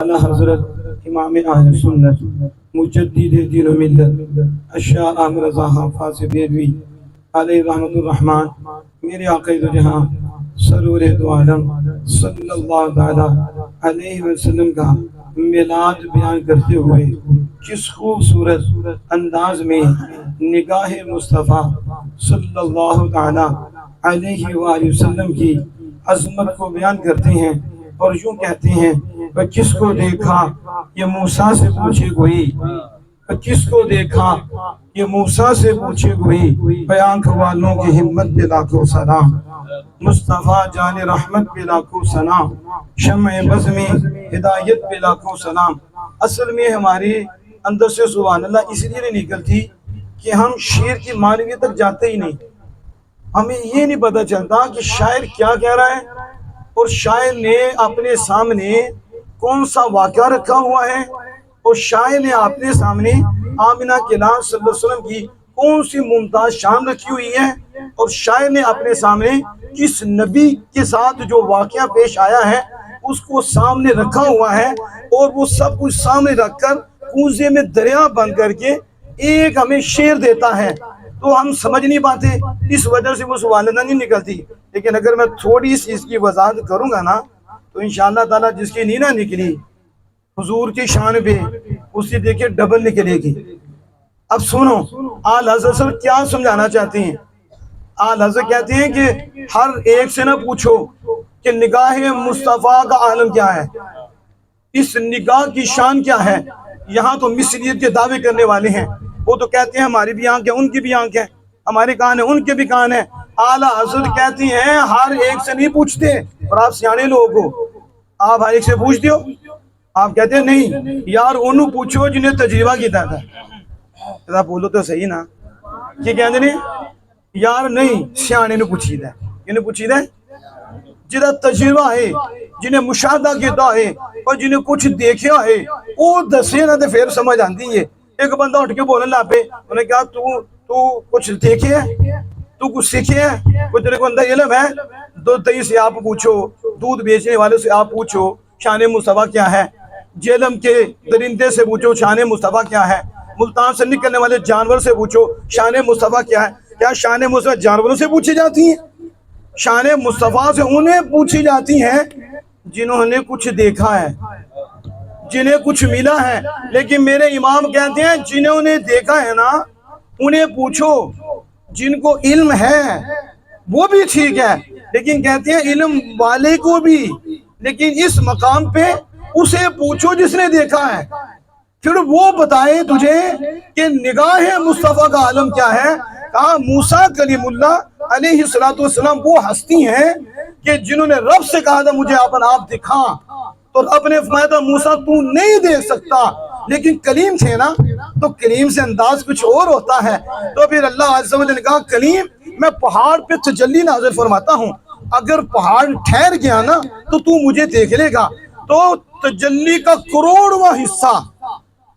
حضرت امام اہل سنت مجدد دین و ملت الشاہ احمد رضا حافظ بیروی علیہ رحمت الرحمن میرے آقا دو جہاں سرور دو عالم صلی اللہ تعالی علیہ وسلم کا میلاد بیان کرتے ہوئے کس خوبصورت انداز میں نگاہ مصطفیٰ صلی اللہ تعالی علیہ وآلہ وسلم کی عظمت کو بیان کرتے ہیں اور یوں کہتے ہیں وہ کس کو دیکھا یہ موسیٰ سے پوچھے کوئی، وہ کس کو دیکھا یہ موسیٰ سے پوچھے کوئی، پہ آنکھ والوں کی ہمت پہ لاکھوں سلام، مصطفیٰ جان رحمت پہ لاکھوں سلام، شمع بزم ہدایت پہ لاکھوں سلام۔ اصل میں ہمارے اندر سے سبحان اللہ اس لیے نہیں نکلتی کہ ہم شعر کی معنویت تک جاتے ہی نہیں، ہمیں یہ نہیں پتہ چلتا کہ شاعر کیا کہہ رہا ہے اور شاعر نے اپنے سامنے کون سا واقعہ رکھا ہوا ہے اور شاعر نے اپنے سامنے آمنہ کے لال صلی اللہ علیہ وسلم کی کون سی ممتاز شان رکھی ہوئی ہے اور شاعر نے اپنے سامنے کس نبی کے ساتھ جو واقعہ پیش آیا ہے اس کو سامنے رکھا ہوا ہے اور وہ سب کچھ سامنے رکھ کر کوزے میں دریا بن کر کے ایک ہمیں شعر دیتا ہے تو ہم سمجھ نہیں پاتے، اس وجہ سے وہ سبحان اللہ نہیں نکلتی۔ لیکن اگر میں تھوڑی سی اس کی وضاحت کروں گا نا تو انشاءاللہ تعالیٰ جس کی نینا نکلی حضور کی شان پہ اس کی دیکھیں ڈبل نکلے گی۔ اب سنو آل حضرت صاحب کیا سمجھانا چاہتے ہیں۔ آل حضرت کہتے ہیں کہ ہر ایک سے نہ پوچھو کہ نگاہ مصطفیٰ کا عالم کیا ہے، اس نگاہ کی شان کیا ہے۔ یہاں تو مثلیت کے دعوے کرنے والے ہیں، وہ تو کہتے ہیں ہماری بھی آنکھ ہے ان کی بھی آنکھ ہے، ہمارے کان ہیں ان کے بھی کان ہیں۔ اعلیٰ حضرت کہتی ہیں ہر ایک سے نہیں پوچھتے، اور آپ سیانے لوگ ہو، آپ ہر ایک سے پوچھتے ہو؟ آپ کہتے ہیں نہیں یار انہوں پوچھو جنہیں تجربہ کیتا تھا۔ بولو تو صحیح نا، کہ کہتے ہیں یار نہیں سیانے نے پوچھی دا ہے، انہیں پوچھی دا ہے جنہیں تجربہ ہے، جنہیں مشاہدہ کیتا ہے اور جنہیں کچھ دیکھا ہے وہ دسے نہ تو پھر سمجھ آتی ہے۔ ایک بندہ اٹھ کے بولنے لا پہ انہوں نے کہا تو کچھ دیکھے ہے، تو کچھ سیکھے ہیں، کوئی تیرے کو اندر علم ہے؟ دہی سے آپ پوچھو، دودھ بیچنے والے سے آپ پوچھو شان مصطفیٰ کیا ہے، جہلم کے درندے سے پوچھو شان مصطفیٰ کیا ہے، ملتان سے نکلنے والے جانور سے پوچھو شان مصطفیٰ کیا ہے۔ کیا شان مصطفیٰ جانوروں سے پوچھی جاتی ہیں؟ شان مصطفیٰ سے انہیں پوچھی جاتی ہیں جنہوں نے کچھ دیکھا ہے، جنہیں کچھ ملا ہے۔ لیکن میرے امام کہتے ہیں جنہوں نے دیکھا ہے نا انہیں پوچھو، جن کو علم ہے وہ بھی ٹھیک ہے، لیکن کہتے ہیں علم والے کو بھی، لیکن اس مقام پہ اسے پوچھو جس نے دیکھا ہے، پھر وہ بتائے تجھے کہ نگاہ مصطفیٰ کا عالم کیا ہے۔ کہا موسیٰ کلیم اللہ علیہ السلام وہ ہستی ہیں کہ جنہوں نے رب سے کہا تھا مجھے اپنا آپ دکھا، تو رب نے فرمایا تھا موسیٰ تو نہیں دیکھ سکتا، لیکن کلیم تھے نا تو کلیم سے انداز کچھ اور ہوتا ہے۔ تو پھر اللہ عز و جل نے کہا کلیم میں پہاڑ پہ تجلی نازل فرماتا ہوں، اگر پہاڑ ٹھہر گیا نا تو مجھے دیکھ لے گا۔ تو تجلی کا کروڑواں حصہ،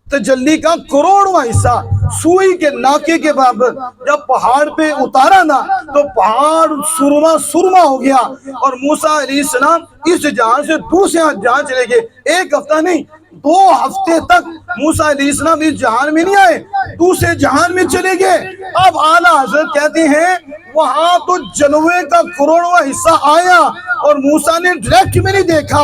تجلی کا کروڑواں حصہ سوئی کے ناکے کے برابر جب پہاڑ پہ اتارا نا تو پہاڑ سرما ہو گیا، اور موسیٰ علیہ السلام اس جہاں سے دوسرے جہاں چلے گئے۔ ایک ہفتہ نہیں 2 ہفتے تک موسیٰ علیہ السلام اس جہان میں نہیں آئے، دوسرے جہان میں چلے گئے۔ اب اعلیٰ حضرت کہتے ہیں وہاں تو جلوے کا کروڑواں حصہ آیا اور موسیٰ نے ڈائریکٹ میں نہیں دیکھا،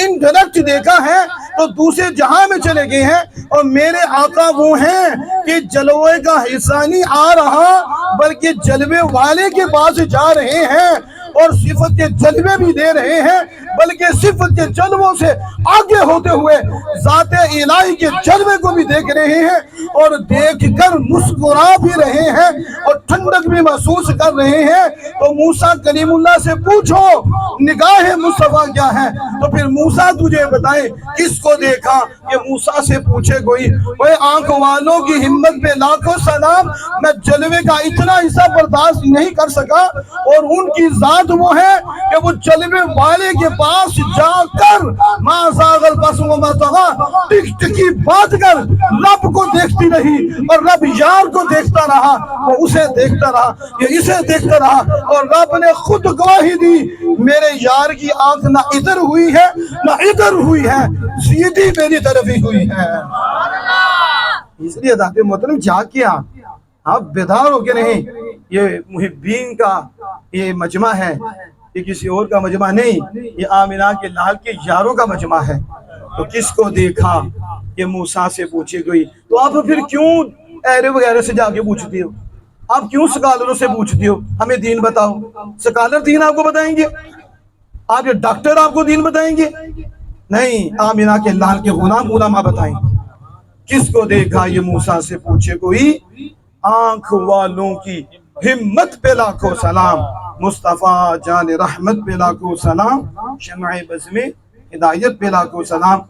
انڈائریکٹ دیکھا ہے، تو دوسرے جہاں میں چلے گئے ہیں۔ اور میرے آقا وہ ہیں کہ جلوے کا حصہ نہیں آ رہا بلکہ جلوے والے کے پاس جا رہے ہیں، اور صفت کے جلوے بھی دے رہے ہیں، بلکہ صفت کے جلووں سے آگے ہوتے ہوئے ذات الہی کے جلوے کو بھی دیکھ رہے ہیں، اور دیکھ کر مسکرا بھی رہے ہیں اور ٹھنڈک بھی محسوس کر رہے ہیں۔ تو موسیٰ کلیم اللہ سے پوچھو نگاہ مصطفیٰ کیا ہے، تو پھر موسیٰ تجھے بتائے کس کو دیکھا، کہ موسیٰ سے پوچھے کوئی۔ وہ آنکھ والوں کی ہمت پہ لاکھوں سلام، میں جلوے کا اتنا حصہ برداشت نہیں کر سکا، اور ان کی ذات وہ ہے کہ وہ جلوے والے کے پاس جا کر ما زاغ البصر وما طغى ٹک ٹکی بات کر رب کو دیکھتی رہی، اور رب یار کو دیکھتا رہا، وہ اسے دیکھتا رہا، یہ اسے دیکھتا رہا، اور رب نے خود گواہی دی میرے یار کی آنکھ نہ ادھر ہوئی ہے نہ ادھر ہوئی ہے، سیدھی میری طرف ہی ہوئی ہے۔ اس لیے حضرات محترم جاگ کے آپ بیدار ہو کے نہیں، یہ محبین کا یہ مجمع ہے، یہ کسی اور کا مجمع نہیں، یہ آمنہ کے لال کے یاروں کا مجمع ہے۔ تو کس کو دیکھا یہ موسیٰ سے پوچھے گئی، تو آپ پھر کیوں ایرے وغیرہ سے جا کے پوچھتی ہو؟ آپ کیوں سکالروں سے پوچھتی ہو ہمیں دین بتاؤ؟ سکالر دین آپ کو بتائیں گے؟ آپ یہ ڈاکٹر آپ کو دین بتائیں گے؟ نہیں، آمنہ کے لال کے غلام علماء بتائیں گے۔ کس کو دیکھا یہ موسیٰ سے پوچھے کوئی، آنکھ والوں کی ہمت پہ لاکھوں سلام، مصطفیٰ جان رحمت پہ لاکھوں سلام، شمع بزم ہدایت پہ لاکھوں سلام۔